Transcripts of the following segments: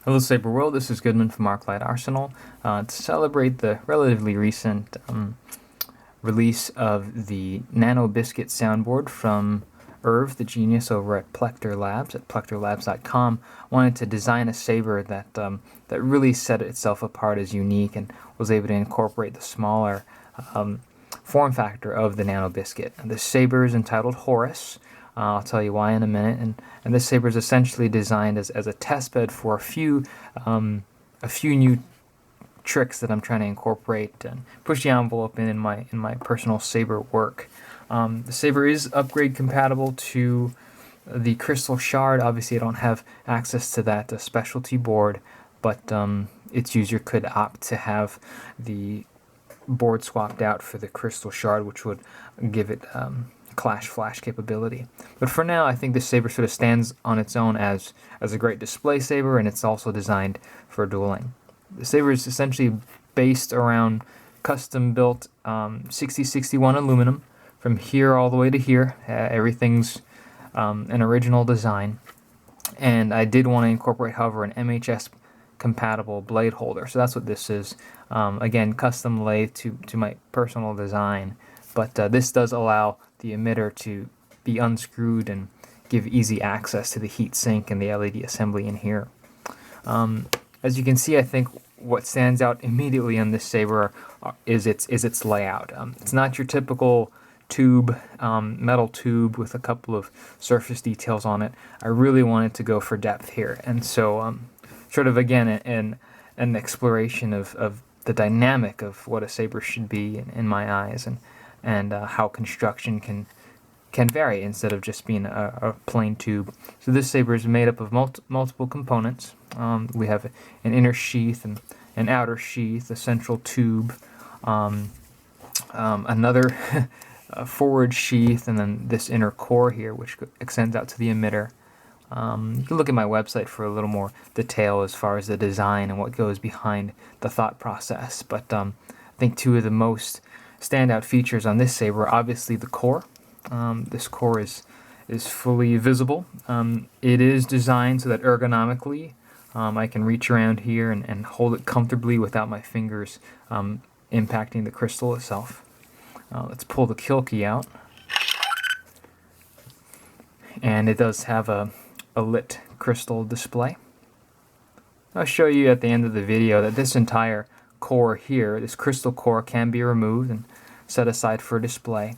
Hello Saber World, this is Goodman from ArkLight Arsenal. To celebrate the relatively recent release of the Nano Biscuit soundboard from Irv, the genius over at Plector Labs, at plectorlabs.com, wanted to design a saber that really set itself apart as unique and was able to incorporate the smaller form factor of the Nano Biscuit. The saber is entitled Horus. I'll tell you why in a minute. And this saber is essentially designed as a test bed for a few new tricks that I'm trying to incorporate and push the envelope in my personal saber work. The saber is upgrade compatible to the crystal shard. Obviously, I don't have access to that specialty board, but its user could opt to have the board swapped out for the crystal shard, which would give it clash flash capability. But for now, I think this saber sort of stands on its own as a great display saber, and it's also designed for dueling. The saber is essentially based around custom built 6061 aluminum. From here all the way to here, everything's an original design, and I did want to incorporate, however, an MHS compatible blade holder. So that's what this is. Again, custom lathe to my personal design, but this does allow the emitter to be unscrewed and give easy access to the heat sink and the LED assembly in here. As you can see, I think what stands out immediately on this saber is its layout. It's not your typical tube, metal tube with a couple of surface details on it. I really wanted to go for depth here, and so sort of again an exploration of the dynamic of what a saber should be in my eyes, and how construction can vary instead of just being a plain tube. So this saber is made up of multiple components. We have an inner sheath and an outer sheath, a central tube, another forward sheath, and then this inner core here, which extends out to the emitter. You can look at my website for a little more detail as far as the design and what goes behind the thought process. But I think two of the most standout features on this saber are obviously the core. This core is fully visible. It is designed so that ergonomically I can reach around here and hold it comfortably without my fingers impacting the crystal itself. Let's pull the kill key out. And it does have a lit crystal display. I'll show you at the end of the video that this entire core here, this crystal core, can be removed and set aside for display.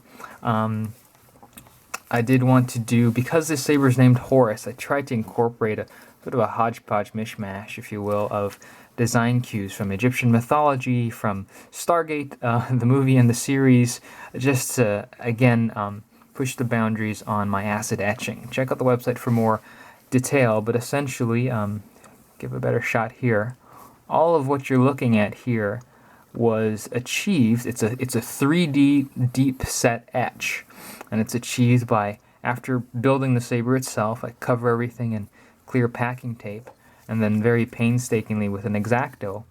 I did want to do, because this saber is named Horus, I tried to incorporate a sort of a hodgepodge mishmash, if you will, of design cues from Egyptian mythology, from Stargate, the movie and the series, just to, again, push the boundaries on my acid etching. Check out the website for more detail, but essentially, give a better shot here. All of what you're looking at here was achieved. It's a 3D deep set etch, and it's achieved by, after building the saber itself, I cover everything in clear packing tape, and then very painstakingly with an X-Acto,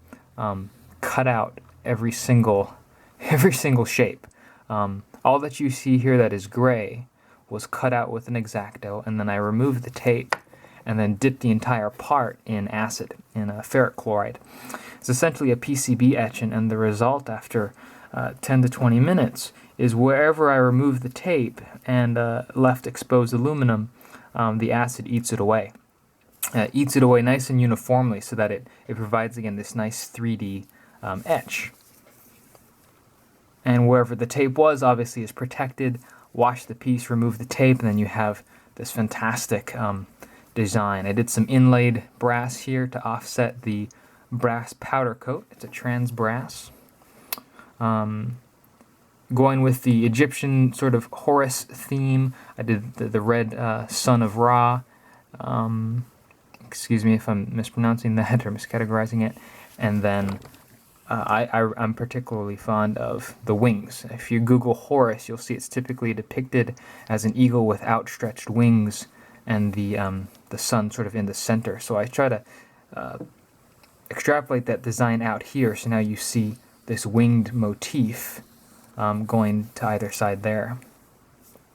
cut out every single shape. All that you see here that is gray was cut out with an X-Acto, and then I removed the tape and then dipped the entire part in acid, in ferric chloride. It's essentially a PCB etch, and the result after 10 to 20 minutes is wherever I remove the tape and left exposed aluminum, the acid eats it away. Eats it away nice and uniformly so that it provides, again, this nice 3D etch. And wherever the tape was, obviously, is protected. Wash the piece, remove the tape, and then you have this fantastic design. I did some inlaid brass here to offset the brass powder coat. It's a trans brass. Going with the Egyptian sort of Horus theme, I did the red son of Ra. Excuse me if I'm mispronouncing that or miscategorizing it. And then I'm particularly fond of the wings. If you Google Horus, you'll see it's typically depicted as an eagle with outstretched wings and the sun sort of in the center. So I try to extrapolate that design out here, so now you see this winged motif going to either side there.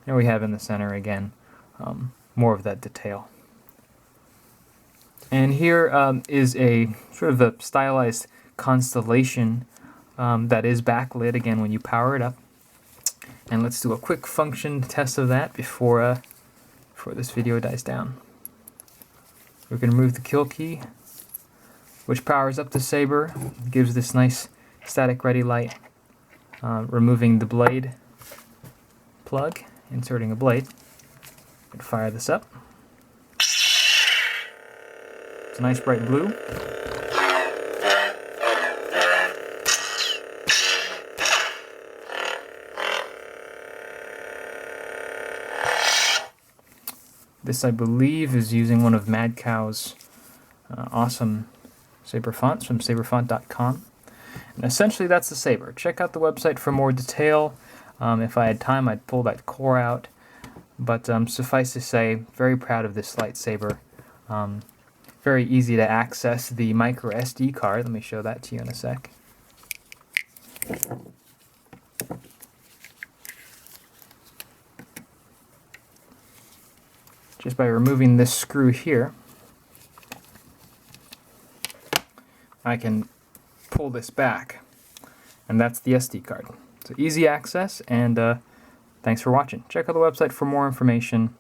Here we have in the center again more of that detail. And here is a sort of a stylized constellation that is backlit again when you power it up. And let's do a quick function test of that before this video dies down. We're going to remove the kill key, which powers up the saber, gives this nice static ready light. Removing the blade plug, inserting a blade, and fire this up. It's a nice bright blue. This, I believe, is using one of Mad Cow's awesome saber fonts from saberfont.com. And essentially that's the saber. Check out the website for more detail. If I had time, I'd pull that core out. But suffice to say, very proud of this lightsaber. Very easy to access the micro SD card. Let me show that to you in a sec. Just by removing this screw here, I can pull this back, and that's the SD card. So easy access, and thanks for watching. Check out the website for more information.